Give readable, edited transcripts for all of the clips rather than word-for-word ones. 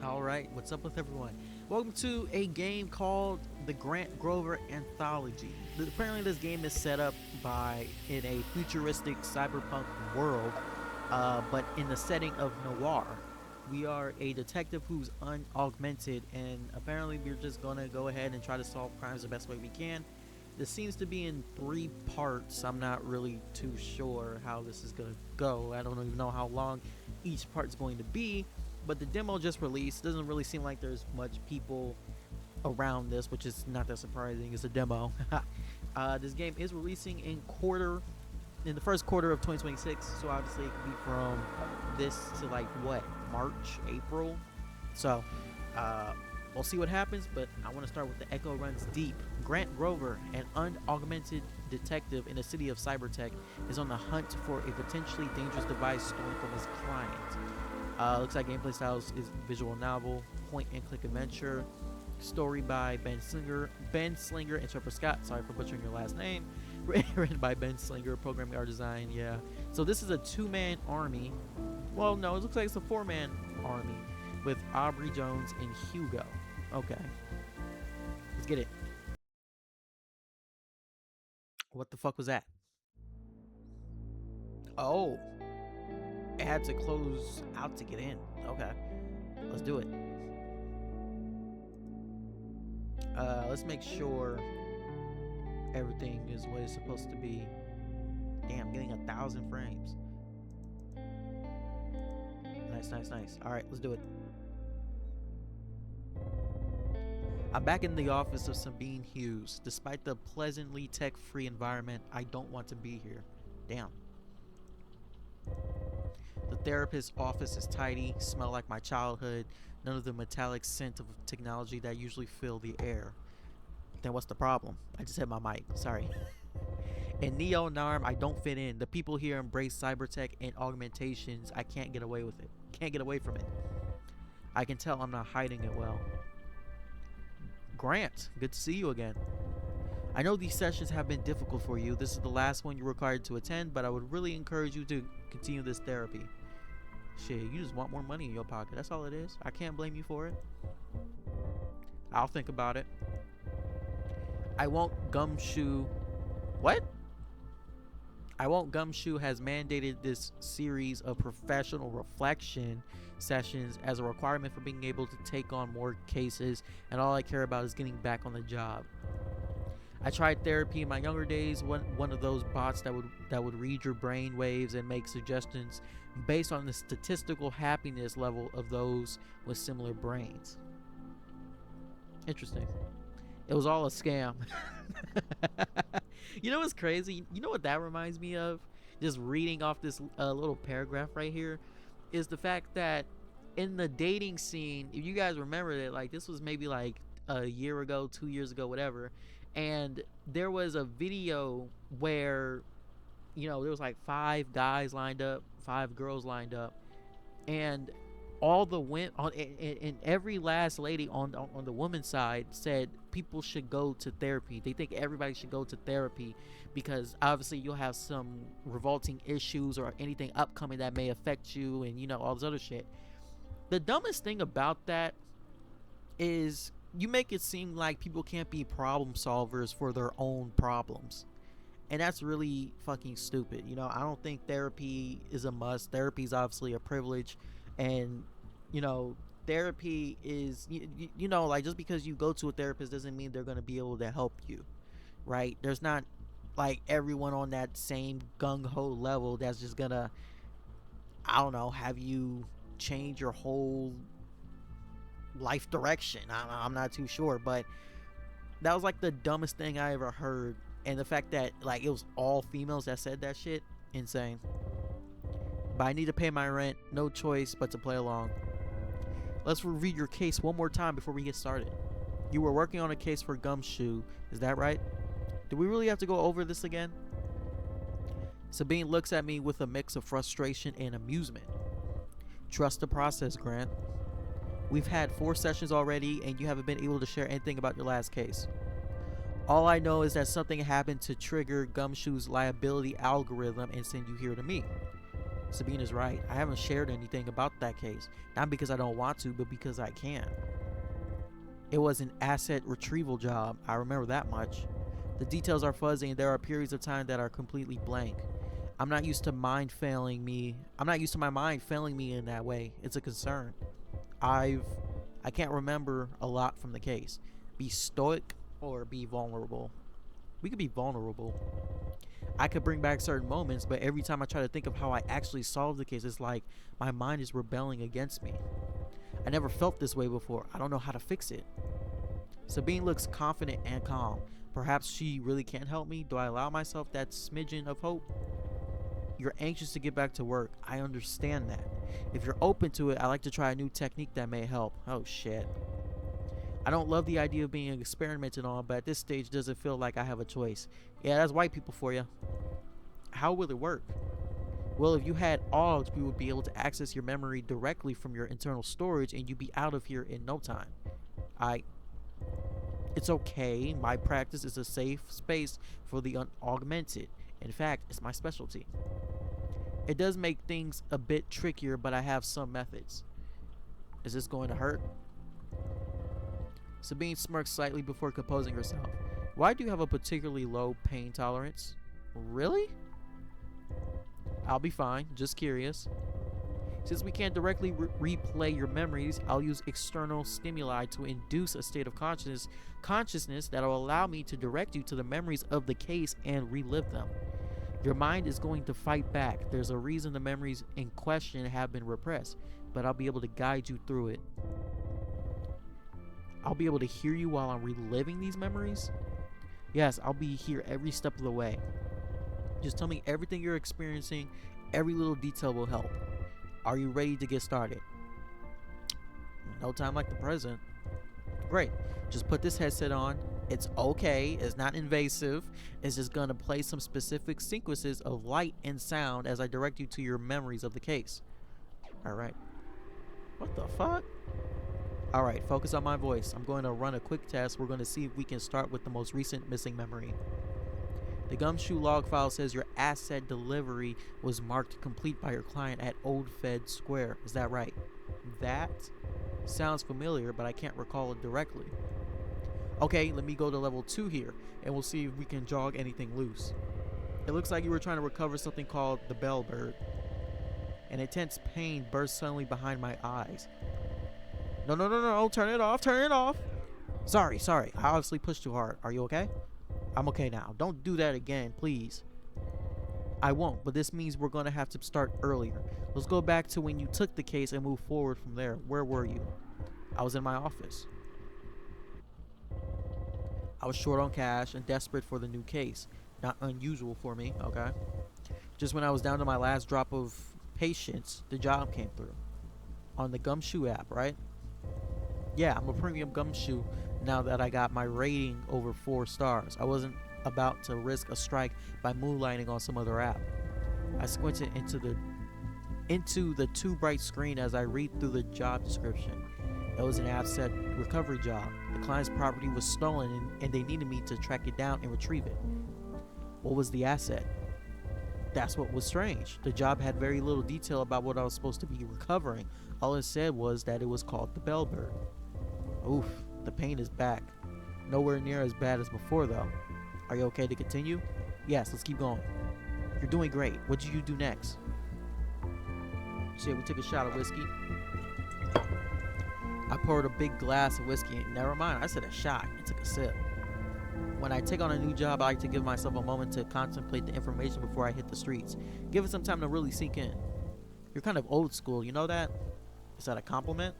Alright, what's up with everyone? Welcome to a game called the Grant Grover Anthology. Apparently this game is set up in a futuristic cyberpunk world, but in the setting of noir. We are a detective who's un-augmented, and apparently we're just gonna go ahead and try to solve crimes the best way we can. This seems to be in 3 parts. I'm not really too sure how this is gonna go. I don't even know how long each part's going to be, but the demo just released. Doesn't really seem like there's much people around this, which is not that surprising. It's a demo. This game is releasing in the first quarter of 2026, so obviously it could be from this to like what, March, April. So we'll see what happens, but I want to start with the echo runs deep. Grant Grover, an unaugmented detective in the city of Cybertech, is on the hunt for a potentially dangerous device stolen from his client. Looks like gameplay styles is visual novel, point and click adventure, story by Ben Slinger and Trevor Scott. Sorry for butchering your last name. Written by Ben Slinger, programming art design. Yeah. So this is a 2-man army. Well, no, it looks like it's a 4-man army with Aubrey Jones and Hugo. Okay, let's get it. What the fuck was that? Oh, it had to close out to get in. Okay, let's do it. Let's make sure everything is what it's supposed to be. Damn, getting 1,000 frames. Nice. All right, let's do it. I'm back in the office of Sabine Hughes. Despite the pleasantly tech-free environment, I don't want to be here. Damn. The therapist's office is tidy, smell like my childhood, none of the metallic scent of technology that usually fill the air. Then what's the problem? I just hit my mic. Sorry. In Neo Narm, I don't fit in. The people here embrace cybertech and augmentations. I can't get away with it. Can't get away from it. I can tell I'm not hiding it well. Grant, good to see you again. I know these sessions have been difficult for you. This is the last one you're required to attend, but I would really encourage you to continue this therapy. Shit, you just want more money in your pocket. That's all it is. I can't blame you for it. I'll think about it. I won't gumshoe. What? I Won't Gumshoe has mandated this series of professional reflection sessions as a requirement for being able to take on more cases, and all I care about is getting back on the job. I tried therapy in my younger days, one of those bots that would read your brain waves and make suggestions based on the statistical happiness level of those with similar brains. Interesting. It was all a scam. You know what's crazy? You know what that reminds me of? Just reading off this little paragraph right here is the fact that in the dating scene, if you guys remember it, like this was maybe like a year ago, 2 years ago, whatever, and there was a video where there was like 5 guys lined up, 5 girls lined up, and all the women and every last lady on the woman's side said people should go to therapy. They think everybody should go to therapy because obviously you'll have some revolting issues or anything upcoming that may affect you, and all this other shit. The dumbest thing about that is you make it seem like people can't be problem solvers for their own problems, and that's really fucking stupid. I don't think therapy is a must. Therapy is obviously a privilege, and therapy is like, just because you go to a therapist doesn't mean they're going to be able to help you, right? There's not like everyone on that same gung-ho level that's just gonna, I don't know, have you change your whole life direction. I'm not too sure, but that was like the dumbest thing I ever heard. And the fact that like it was all females that said that shit, insane. But I need to pay my rent, no choice but to play along. Let's review your case one more time before we get started. You were working on a case for Gumshoe, is that right? Do we really have to go over this again? Sabine looks at me with a mix of frustration and amusement. Trust the process, Grant. We've had 4 sessions already, and you haven't been able to share anything about your last case. All I know is that something happened to trigger Gumshoe's liability algorithm and send you here to me. Sabine is right. I haven't shared anything about that case. Not because I don't want to, but because I can't. It was an asset retrieval job. I remember that much. The details are fuzzy and there are periods of time that are completely blank. I'm not used to my mind failing me in that way. It's a concern. I can't remember a lot from the case. Be stoic or be vulnerable. We could be vulnerable. I could bring back certain moments, but every time I try to think of how I actually solved the case, it's like my mind is rebelling against me. I never felt this way before. I don't know how to fix it. Sabine looks confident and calm. Perhaps she really can help me. Do I allow myself that smidgen of hope? You're anxious to get back to work. I understand that. If you're open to it, I like to try a new technique that may help. Oh shit. I don't love the idea of being experimented on, but at this stage doesn't feel like I have a choice. Yeah, that's white people for you. How will it work? Well, if you had augs, we would be able to access your memory directly from your internal storage and you'd be out of here in no time. It's okay. My practice is a safe space for the un-augmented. In fact, it's my specialty. It does make things a bit trickier, but I have some methods. Is this going to hurt? Sabine smirks slightly before composing herself. Why do you have a particularly low pain tolerance? Really? I'll be fine, just curious. Since we can't directly replay your memories, I'll use external stimuli to induce a state of consciousness that will allow me to direct you to the memories of the case and relive them. Your mind is going to fight back. There's a reason the memories in question have been repressed, but I'll be able to guide you through it. I'll be able to hear you while I'm reliving these memories? Yes, I'll be here every step of the way. Just tell me everything you're experiencing. Every little detail will help. Are you ready to get started? No time like the present. Great. Just put this headset on. It's okay. It's not invasive. It's just gonna play some specific sequences of light and sound as I direct you to your memories of the case. Alright. What the fuck? Alright, focus on my voice. I'm going to run a quick test. We're going to see if we can start with the most recent missing memory. The Gumshoe log file says your asset delivery was marked complete by your client at Old Fed Square. Is that right? That sounds familiar, but I can't recall it directly. Okay, let me go to level 2 here, and we'll see if we can jog anything loose. It looks like you were trying to recover something called the bellbird. An intense pain burst suddenly behind my eyes. No, turn it off. Sorry, I obviously pushed too hard. Are you okay? I'm okay now. Don't do that again, please. I won't, but this means we're going to have to start earlier. Let's go back to when you took the case and move forward from there. Where were you? I was in my office. I was short on cash and desperate for the new case. Not unusual for me, okay? Just when I was down to my last drop of patience, the job came through. On the Gumshoe app, right? Yeah, I'm a premium Gumshoe now that I got my rating over 4 stars. I wasn't about to risk a strike by moonlighting on some other app. I squinted into the too bright screen as I read through the job description. It was an asset recovery job. The client's property was stolen and they needed me to track it down and retrieve it. What was the asset? That's what was strange. The job had very little detail about what I was supposed to be recovering. All it said was that it was called the bellbird. Oof, the pain is back. Nowhere near as bad as before though. Are you okay to continue? Yes, let's keep going. You're doing great. What did you do next? Shit, we took a shot of whiskey. I poured a big glass of whiskey. Never mind, I said a shot and took a sip. When I take on a new job, I like to give myself a moment to contemplate the information before I hit the streets. Give it some time to really sink in. You're kind of old school, you know that? Is that a compliment?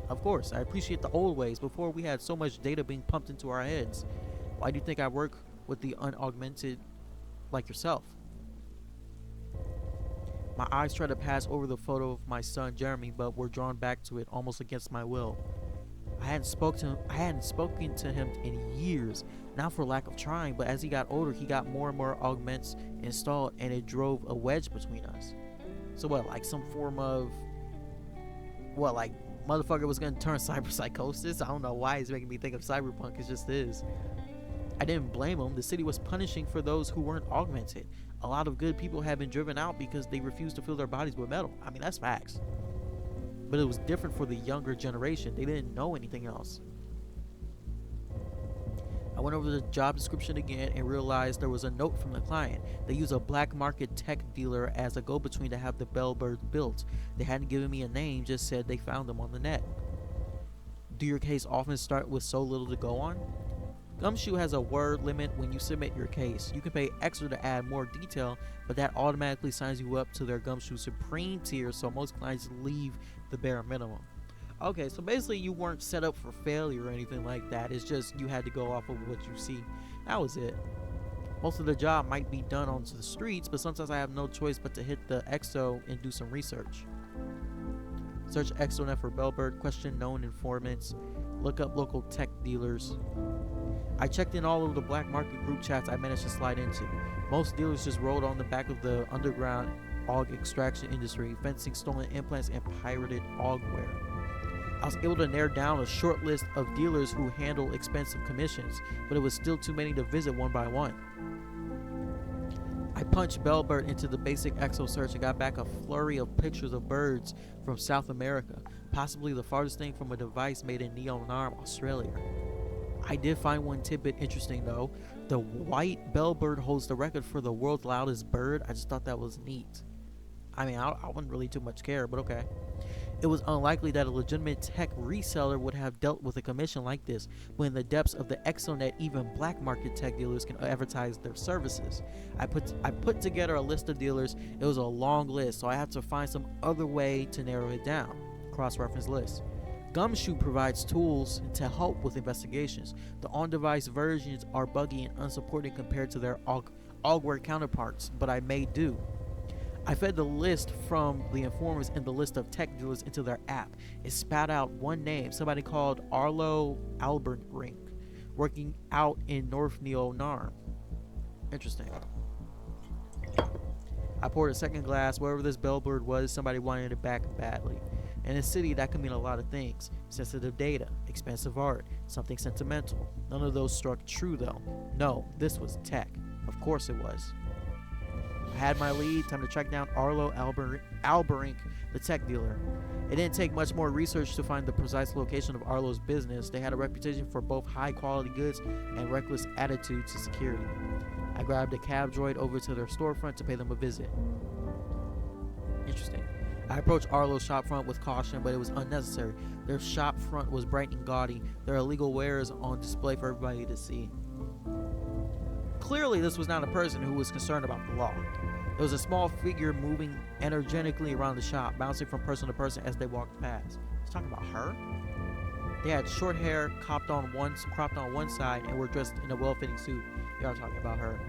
Of course, I appreciate the old ways before we had so much data being pumped into our heads. Why do you think I work with the un-augmented like yourself? My eyes try to pass over the photo of my son Jeremy, but were drawn back to it almost against my will. I hadn't spoken to him in years, not for lack of trying, but as he got older, he got more and more augments installed, and it drove a wedge between us. So what, like some form of, what, like motherfucker was gonna turn cyberpsychosis? I don't know why he's making me think of cyberpunk. It just is. I didn't blame him. The city was punishing for those who weren't augmented. A lot of good people have been driven out because they refused to fill their bodies with metal. I mean, that's facts. But it was different for the younger generation. They didn't know anything else. I went over the job description again and realized there was a note from the client. They use a black market tech dealer as a go-between to have the Bellbird built. They hadn't given me a name, just said they found them on the net. Do your case often start with so little to go on? Gumshoe has a word limit when you submit your case. You can pay extra to add more detail, but that automatically signs you up to their Gumshoe Supreme tier, so most clients leave the bare minimum. Okay, so basically you weren't set up for failure or anything like that. It's just you had to go off of what you see. That was it. Most of the job might be done onto the streets, but sometimes I have no choice but to hit the EXO and do some research. Search ExoNet for Bellbird, question known informants, look up local tech dealers. I checked in all of the black market group chats I managed to slide into. Most dealers just rolled on the back of the underground aug extraction industry, fencing stolen implants and pirated augware. I was able to narrow down a short list of dealers who handle expensive commissions, but it was still too many to visit one by one. I punched Bellbird into the basic EXO search and got back a flurry of pictures of birds from South America, possibly the farthest thing from a device made in Neonarm, Australia. I did find one tidbit interesting though. The white bellbird holds the record for the world's loudest bird. I just thought that was neat. I mean, I wouldn't really too much care, but okay. It was unlikely that a legitimate tech reseller would have dealt with a commission like this, when in the depths of the ExoNet, even black market tech dealers can advertise their services. I put together a list of dealers. It was a long list, so I had to find some other way to narrow it down. Cross-reference list. Gumshoe provides tools to help with investigations. The on-device versions are buggy and unsupported compared to their augware counterparts, but I made do. I fed the list from the informers and the list of tech dealers into their app. It spat out one name, somebody called Arlo Alberink, working out in North Neo-Narm. Interesting. I poured a second glass. Wherever this bellbird was, somebody wanted it back badly. In a city, that can mean a lot of things. Sensitive data, expensive art, something sentimental. None of those struck true though. No, this was tech. Of course it was. I had my lead. Time to track down Arlo Alberink, the tech dealer. It didn't take much more research to find the precise location of Arlo's business. They had a reputation for both high quality goods and reckless attitude to security. I grabbed a cab droid over to their storefront to pay them a visit. Interesting. I approached Arlo's shopfront with caution, but it was unnecessary. Their shopfront was bright and gaudy. Their illegal wares on display for everybody to see. Clearly, this was not a person who was concerned about the law. There was a small figure moving energetically around the shop, bouncing from person to person as they walked past. Let's talk about her. They had short hair, cropped on one side, and were dressed in a well-fitting suit. They are talking about her.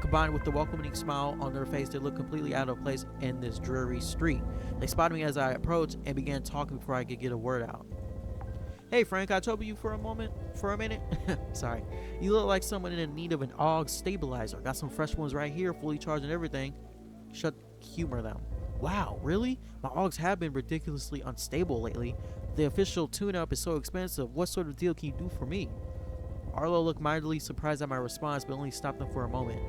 Combined with the welcoming smile on their face, they looked completely out of place in this dreary street. They spotted me as I approached and began talking before I could get a word out. Hey Frank, I trouble you for a minute? Sorry. You look like someone in need of an AUG stabilizer. Got some fresh ones right here, fully charged and everything. Humor them. Wow, really? My AUGs have been ridiculously unstable lately. The official tune-up is so expensive. What sort of deal can you do for me? Arlo looked mildly surprised at my response, but only stopped them for a moment.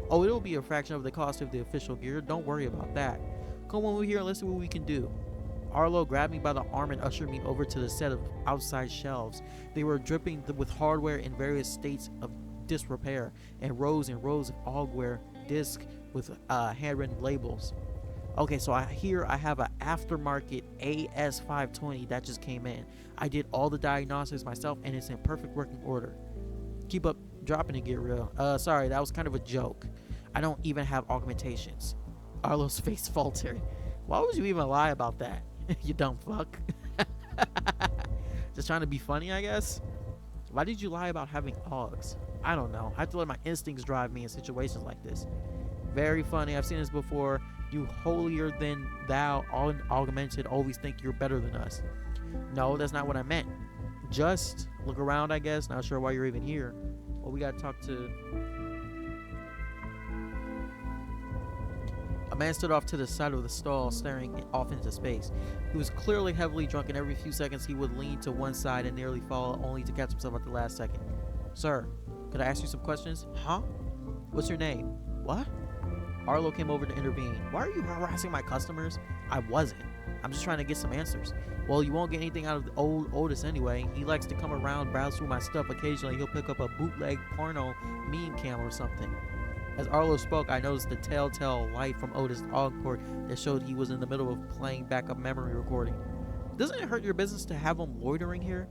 Oh, it'll be a fraction of the cost of the official gear. Don't worry about that. Come over here and let's see what we can do. Arlo grabbed me by the arm and ushered me over to the set of outside shelves. They were dripping with hardware in various states of disrepair, and rows of augware discs with handwritten labels. Okay, so I have an aftermarket AS520 that just came in. I did all the diagnostics myself and it's in perfect working order. Keep up dropping to get real. Sorry, that was kind of a joke. I don't even have augmentations. Arlo's face faltered. Why would you even lie about that? You dumb fuck. Just trying to be funny, I guess. Why did you lie about having AUGs? I don't know. I have to let my instincts drive me in situations like this. Very funny. I've seen this before. You holier than thou un-augmented always think you're better than us. No, that's not what I meant. Just look around, I guess. Not sure why you're even here. Well, we gotta talk to... A man stood off to the side of the stall, staring off into space. He was clearly heavily drunk, and every few seconds he would lean to one side and nearly fall, only to catch himself at the last second. Sir, could I ask you some questions? Huh? What's your name? What? Arlo came over to intervene. Why are you harassing my customers? I wasn't. I'm just trying to get some answers. Well, you won't get anything out of the old Otis anyway. He likes to come around, browse through my stuff. Occasionally, he'll pick up a bootleg porno meme cam or something. As Arlo spoke, I noticed the telltale light from Otis' aux port that showed he was in the middle of playing backup memory recording. Doesn't it hurt your business to have him loitering here?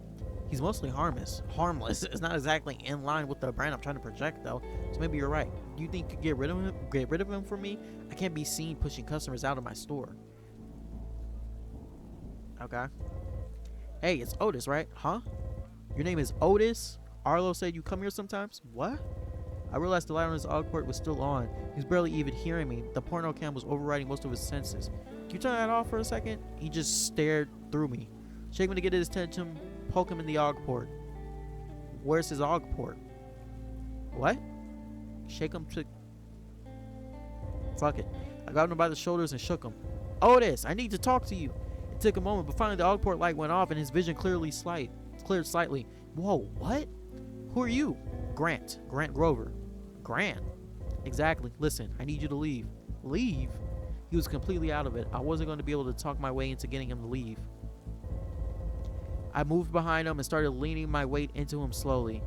He's mostly harmless. Harmless. It's not exactly in line with the brand I'm trying to project, though. So maybe you're right. Do you think you could get rid of him? Get rid of him for me? I can't be seen pushing customers out of my store. Okay. Hey, it's Otis, right? Huh? Your name is Otis? Arlo said you come here sometimes? What? I realized the light on his aux port was still on. He was barely even hearing me. The porno cam was overriding most of his senses. Can you turn that off for a second? He just stared through me. Shake him to get his attention. Poke him in the aux port. Where's his aux port? What? Shake him to... Fuck it. I grabbed him by the shoulders and shook him. Otis, I need to talk to you. It took a moment, but finally the aux port light went off and his vision cleared slightly. Whoa, what? Who are you? Grant Grover. Grant? Exactly. Listen, I need you to leave. Leave? He was completely out of it. I wasn't going to be able to talk my way into getting him to leave. I moved behind him and started leaning my weight into him slowly.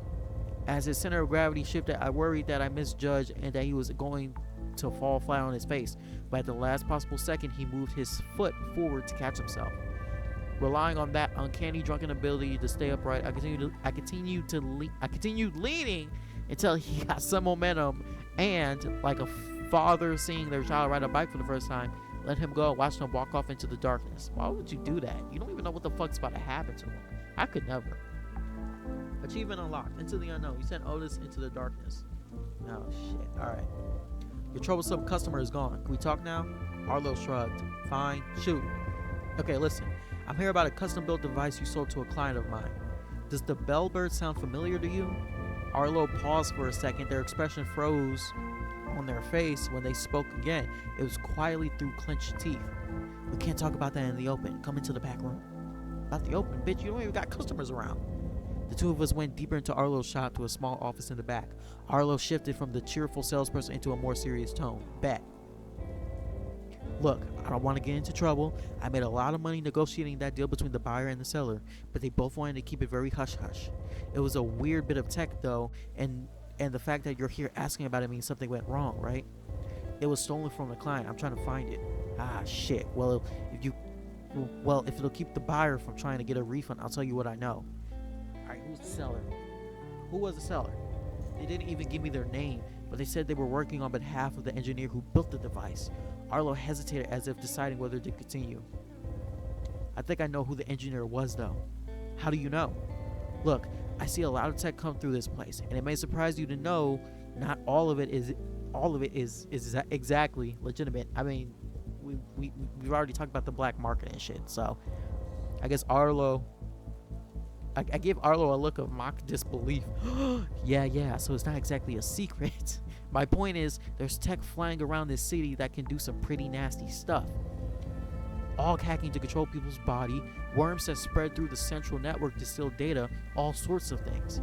As his center of gravity shifted, I worried that I misjudged and that he was going to fall flat on his face. But at the last possible second, he moved his foot forward to catch himself. Relying on that uncanny drunken ability to stay upright, I continued leaning until he got some momentum and, like a father seeing their child ride a bike for the first time, let him go and watched him walk off into the darkness. Why would you do that? You don't even know what the fuck's about to happen to him. I could never. Achievement unlocked. Into the unknown. You sent Otis into the darkness. Oh shit. Alright. Your troublesome customer is gone. Can we talk now? Arlo shrugged. Fine. Shoot. Okay, listen. I'm here about a custom-built device you sold to a client of mine. Does the bellbird sound familiar to you? Arlo paused for a second. Their expression froze on their face when they spoke again. It was quietly through clenched teeth. We can't talk about that in the open. Come into the back room. About the open? Bitch, you don't even got customers around. The two of us went deeper into Arlo's shop to a small office in the back. Arlo shifted from the cheerful salesperson into a more serious tone. Bet. Look, I don't want to get into trouble. I made a lot of money negotiating that deal between the buyer and the seller, but they both wanted to keep it very hush-hush. It was a weird bit of tech, though, and the fact that you're here asking about it means something went wrong, right? It was stolen from the client. I'm trying to find it. Ah, shit. Well, if it'll keep the buyer from trying to get a refund, I'll tell you what I know. Alright, who's the seller? Who was the seller? They didn't even give me their name, but they said they were working on behalf of the engineer who built the device. Arlo hesitated as if deciding whether to continue. I think I know who the engineer was, though. How do you know? Look, I see a lot of tech come through this place, and it may surprise you to know not all of it is exactly legitimate. I mean, we've already talked about the black market and shit, so I guess Arlo... I gave Arlo a look of mock disbelief. Yeah, so it's not exactly a secret. My point is, there's tech flying around this city that can do some pretty nasty stuff. All hacking to control people's body, worms that spread through the central network to steal data, all sorts of things.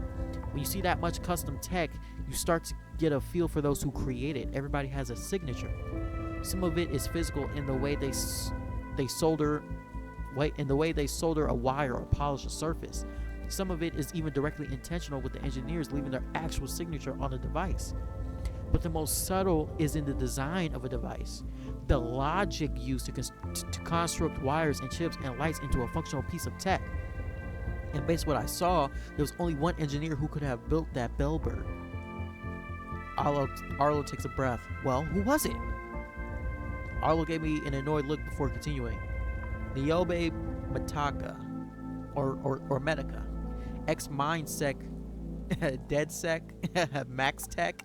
When you see that much custom tech, you start to get a feel for those who create it. Everybody has a signature. Some of it is physical in the way they solder a wire or polish a surface. Some of it is even directly intentional, with the engineers leaving their actual signature on the device. But the most subtle is in the design of a device. The logic used to construct wires and chips and lights into a functional piece of tech. And based on what I saw, there was only one engineer who could have built that bellbird. Arlo takes a breath. Well, who was it? Arlo gave me an annoyed look before continuing. Niobe Mataka, or Medica, ex-Mindsec, DeadSec, Max Tech.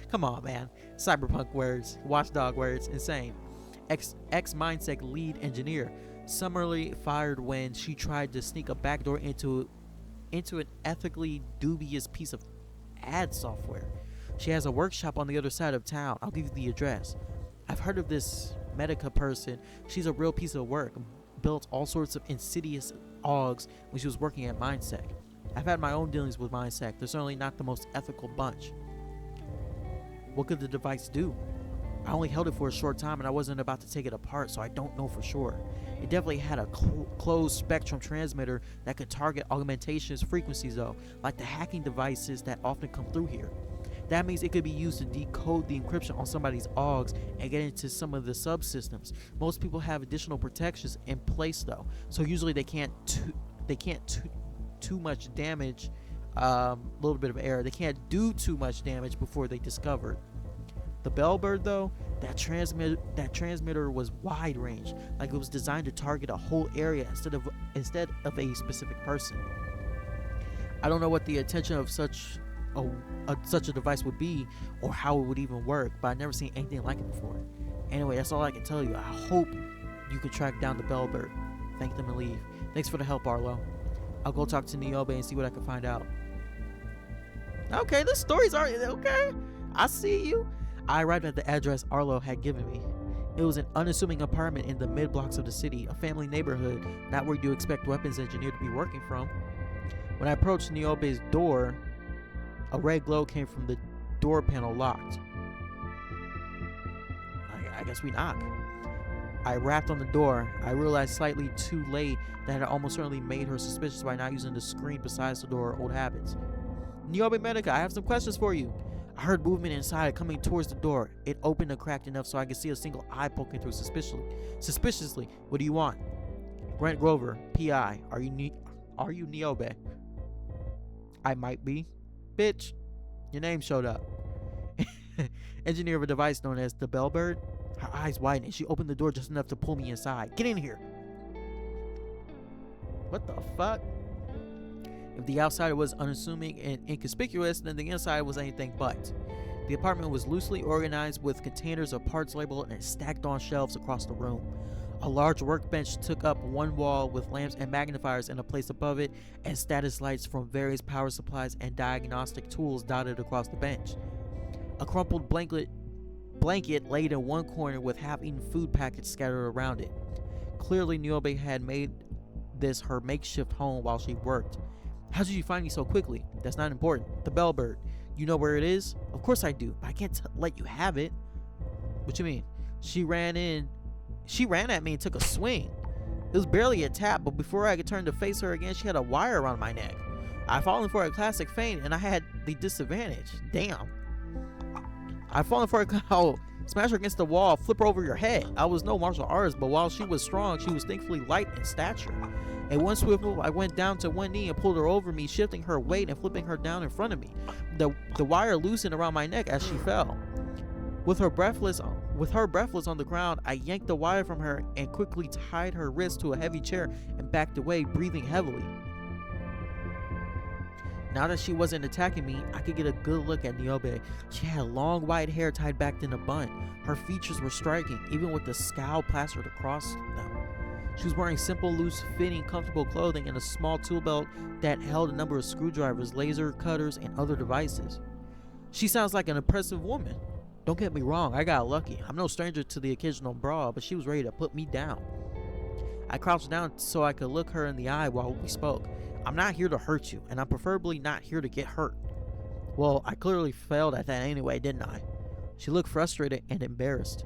Come on, man. Cyberpunk words, watchdog words, insane. Ex-Mindsec lead engineer, summarily fired when she tried to sneak a backdoor into an ethically dubious piece of ad software. She has a workshop on the other side of town. I'll give you the address. I've heard of this Medica person. She's a real piece of work. Built all sorts of insidious augs when she was working at Mindsec. I've had my own dealings with Mindsec. They're certainly not the most ethical bunch. What could the device do? I only held it for a short time and I wasn't about to take it apart, so I don't know for sure. It definitely had a closed spectrum transmitter that could target augmentation's frequencies though, like the hacking devices that often come through here. That means it could be used to decode the encryption on somebody's AUGs and get into some of the subsystems. Most people have additional protections in place though, so usually they can't too much damage. Little bit of error. They can't do too much damage before they discover it. The Bellbird though, that transmitter was wide range, like it was designed to target a whole area instead of a specific person. I don't know what the intention of such a device would be or how it would even work, but I've never seen anything like it before. Anyway, that's all I can tell you. I hope you can track down the Bellbird. Thank them and leave. Thanks for the help, Arlo. I'll go talk to Niobe and see what I can find out. Okay, the stories are okay. I see you. I arrived at the address Arlo had given me. It was an unassuming apartment in the mid-blocks of the city, a family neighborhood, not where you expect weapons engineer to be working from. When I approached Niobe's door, a red glow came from the door panel locked. I guess we knock. I rapped on the door. I realized slightly too late that I had almost certainly made her suspicious by not using the screen besides the door old habits. Niobe Medica, I have some questions for you. I heard movement inside coming towards the door. It opened and cracked enough so I could see a single eye poking through suspiciously. What do you want? Grant Grover, PI. Are you Niobe? I might be. Bitch, your name showed up. Engineer of a device known as the Bellbird. Her eyes widened and she opened the door just enough to pull me inside. Get in here. What the fuck? If the outside was unassuming and inconspicuous, then the inside was anything but. The apartment was loosely organized with containers of parts labeled and stacked on shelves across the room. A large workbench took up one wall with lamps and magnifiers in a place above it, and status lights from various power supplies and diagnostic tools dotted across the bench. A crumpled blanket laid in one corner with half-eaten food packets scattered around it. Clearly, Niobe had made this her makeshift home while she worked. How did you find me so quickly? That's not important. The Bellbird. You know where it is? Of course I do, but I can't let you have it. What you mean? She ran at me and took a swing. It was barely a tap, but before I could turn to face her again, she had a wire around my neck. I'd fallen for a classic feint, and I had the disadvantage. Damn. I'd fallen for a smash her against the wall, flip her over your head. I was no martial artist, but while she was strong, she was thankfully light in stature. In one swivel, I went down to one knee and pulled her over me, shifting her weight and flipping her down in front of me. The wire loosened around my neck as she fell. With her breathless on the ground, I yanked the wire from her and quickly tied her wrist to a heavy chair and backed away, breathing heavily. Now that she wasn't attacking me, I could get a good look at Niobe. She had long white hair tied back in a bun. Her features were striking, even with the scowl plastered across them. She was wearing simple, loose-fitting, comfortable clothing and a small tool belt that held a number of screwdrivers, laser cutters, and other devices. She sounds like an impressive woman. Don't get me wrong, I got lucky. I'm no stranger to the occasional brawl, but she was ready to put me down. I crouched down so I could look her in the eye while we spoke. I'm not here to hurt you, and I'm preferably not here to get hurt. Well, I clearly failed at that anyway, didn't I? She looked frustrated and embarrassed.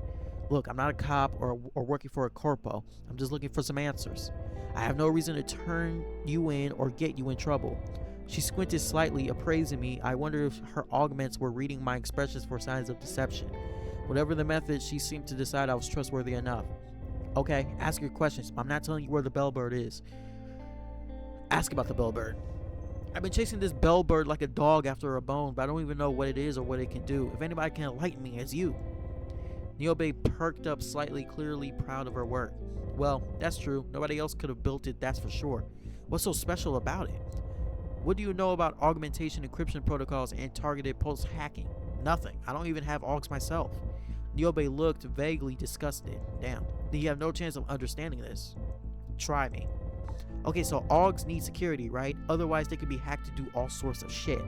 Look, I'm not a cop or working for a corpo. I'm just looking for some answers. I have no reason to turn you in or get you in trouble. She squinted slightly, appraising me. I wondered if her augments were reading my expressions for signs of deception. Whatever the method, she seemed to decide I was trustworthy enough. Okay, ask your questions. I'm not telling you where the Bellbird is. Ask about the Bellbird. I've been chasing this Bellbird like a dog after a bone, but I don't even know what it is or what it can do. If anybody can enlighten me, it's you. Niobe perked up slightly, clearly proud of her work. Well, that's true. Nobody else could have built it, that's for sure. What's so special about it? What do you know about augmentation encryption protocols and targeted pulse hacking? Nothing. I don't even have AUGs myself. Niobe looked vaguely disgusted. Damn. Then you have no chance of understanding this. Try me. Okay, so AUGs need security, right? Otherwise, they could be hacked to do all sorts of shit.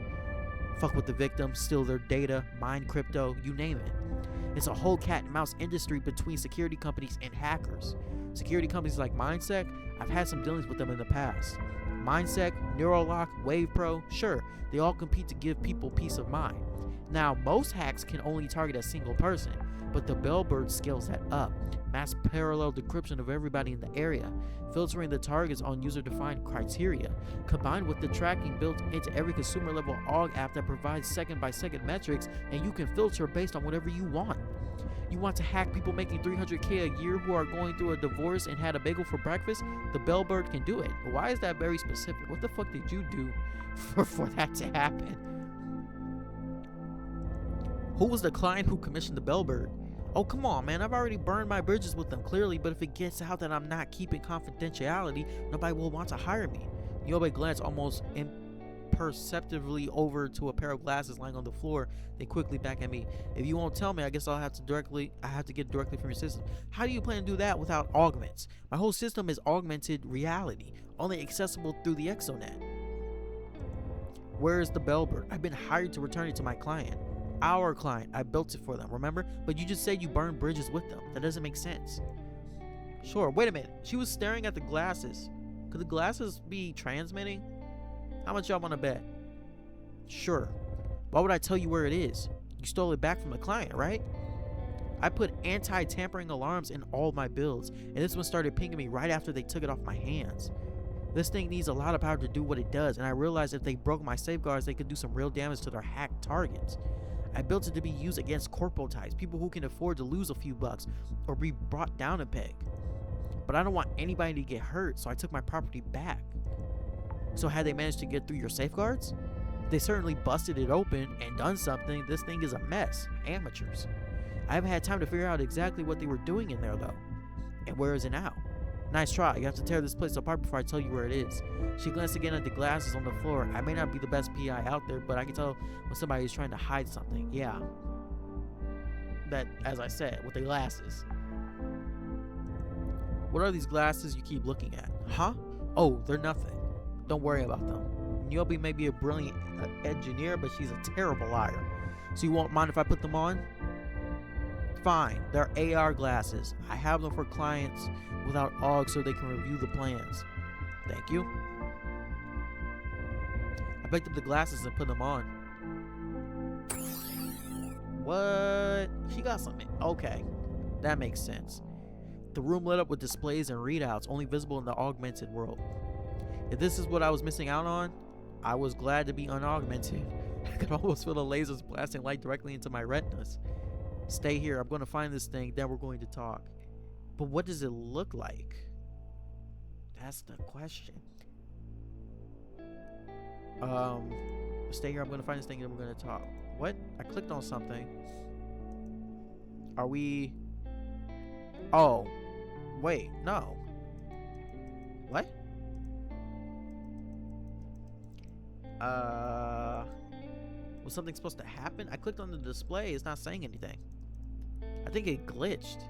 Fuck with the victim, steal their data, mine crypto, you name it. It's a whole cat and mouse industry between security companies and hackers. Security companies like Mindsec, I've had some dealings with them in the past. Mindsec, Neurolock, WavePro, sure, they all compete to give people peace of mind. Now, most hacks can only target a single person, But the Bellbird scales that up. Mass parallel decryption of everybody in the area, filtering the targets on user-defined criteria, combined with the tracking built into every consumer-level AUG app that provides second-by-second metrics, and you can filter based on whatever you want. You want to hack people making $300K a year who are going through a divorce and had a bagel for breakfast? The Bellbird can do it. Why is that very specific? What the fuck did you do for that to happen? Who was the client who commissioned the Bellbird? Oh, come on, man. I've already burned my bridges with them, clearly, but if it gets out that I'm not keeping confidentiality, nobody will want to hire me. Nyobe glanced almost imperceptibly over to a pair of glasses lying on the floor, then quickly back at me. If you won't tell me, I guess I have to get directly from your system. How do you plan to do that without augments? My whole system is augmented reality, only accessible through the exonet. Where is the Bellbird? I've been hired to return it to my client. Our client. I built it for them, remember? But you just said you burned bridges with them. That doesn't make sense. Sure, wait a minute. She was staring at the glasses. Could the glasses be transmitting? How much y'all want to bet? Sure. Why would I tell you where it is? You stole it back from the client, right? I put anti-tampering alarms in all my builds, and this one started pinging me right after they took it off my hands. This thing needs a lot of power to do what it does, and I realized if they broke my safeguards, they could do some real damage to their hacked targets. I built it to be used against corpo types, people who can afford to lose a few bucks or be brought down a peg. But I don't want anybody to get hurt, so I took my property back. So had they managed to get through your safeguards? They certainly busted it open and done something. This thing is a mess. Amateurs. I haven't had time to figure out exactly what they were doing in there though. And where is it now? Nice try. You have to tear this place apart before I tell you where it is. She glanced again at the glasses on the floor. I may not be the best PI out there, but I can tell when somebody is trying to hide something. Yeah. That, as I said, with the glasses. What are these glasses you keep looking at? Huh? Oh, they're nothing. Don't worry about them. Nyobe may be a brilliant engineer, but she's a terrible liar. So you won't mind if I put them on? Fine. They're AR glasses. I have them for clients without AUG so they can review the plans. Thank you. I picked up the glasses and put them on. What? She got something. Okay. That makes sense. The room lit up with displays and readouts only visible in the augmented world. If this is what I was missing out on, I was glad to be unaugmented. I could almost feel the lasers blasting light directly into my retinas. Stay here. I'm going to find this thing, then we're going to talk. But what does it look like? That's the question. Stay here. I'm going to find this thing, and we're going to talk. What? I clicked on something. Are we... Oh. Wait. No. What? Was something supposed to happen? I clicked on the display. It's not saying anything. I think it glitched.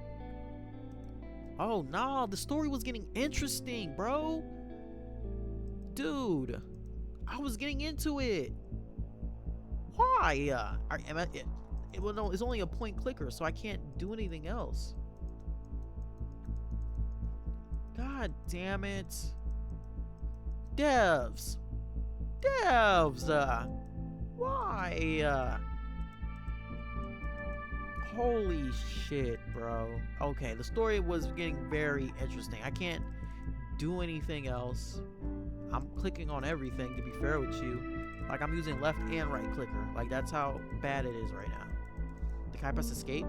Oh no, the story was getting interesting, bro. Dude, I was getting into it. Why? Well, no, it's only a point clicker, so I can't do anything else. God damn it. Devs. Why? Holy shit, bro. Okay, the story was getting very interesting. I can't do anything else. I'm clicking on everything, to be fair with you. Like, I'm using left and right clicker. Like, that's how bad it is right now. Can I press escape?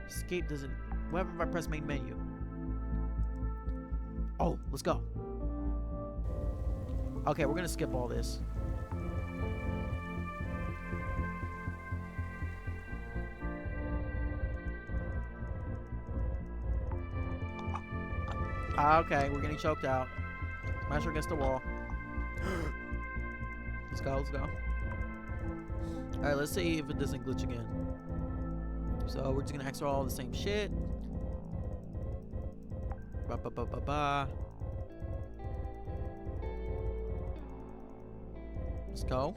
Escape doesn't... What if I press main menu? Oh, let's go. Okay, we're gonna skip all this. Okay, we're getting choked out. Smash her against the wall. Let's go. Alright, let's see if it doesn't glitch again. So we're just gonna extra all the same shit. Let's go.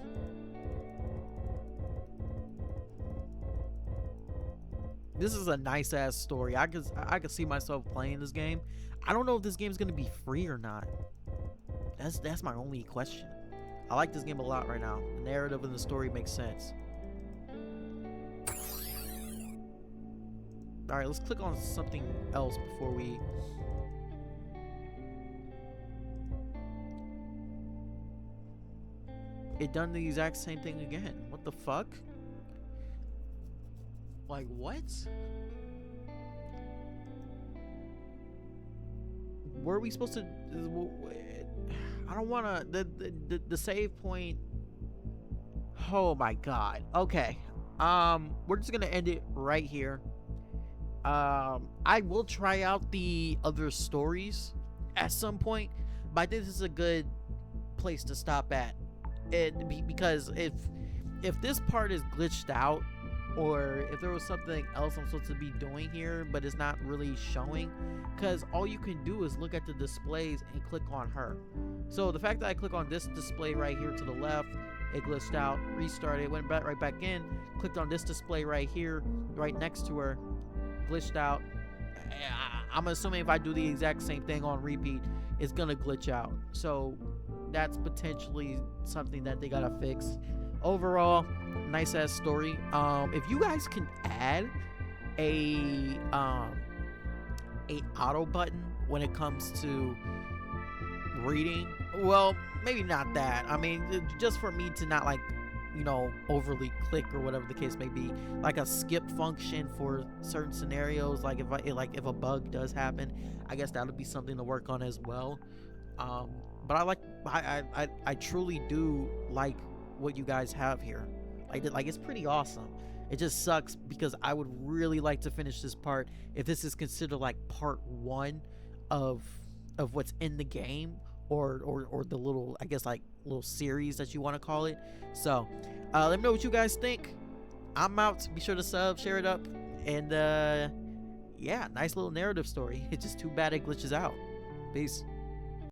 This is a nice ass story. I could see myself playing this game. I don't know if this game is gonna be free or not. That's my only question. I like this game a lot right now. The narrative and the story makes sense. All right, let's click on something else before we. It done the exact same thing again. What the fuck? Like what? Were we supposed to? I don't want to. The save point. Oh my god. Okay. We're just gonna end it right here. I will try out the other stories at some point, but I think this is a good place to stop at. Because if this part is glitched out, or if there was something else I'm supposed to be doing here but it's not really showing, because all you can do is look at the displays and click on her. So the fact that I click on this display right here to the left, it glitched out, restarted, went back right back in, clicked on this display right here right next to her, glitched out. I'm assuming if I do the exact same thing on repeat, it's gonna glitch out. So that's potentially something that they gotta fix. Overall, nice ass story. If you guys can add a auto button when it comes to reading, well, maybe not that. I mean, just for me to not, like, you know, overly click or whatever the case may be, like a skip function for certain scenarios. Like if a bug does happen, I guess that would be something to work on as well. But I truly do like what you guys have here. Like it's pretty awesome. It just sucks because I would really like to finish this part if this is considered like part 1 of what's in the game, or the little, I guess, like little series that you want to call it. So let me know what you guys think. I'm out. Be sure to sub, share it up, and yeah, nice little narrative story. It's just too bad it glitches out. Peace.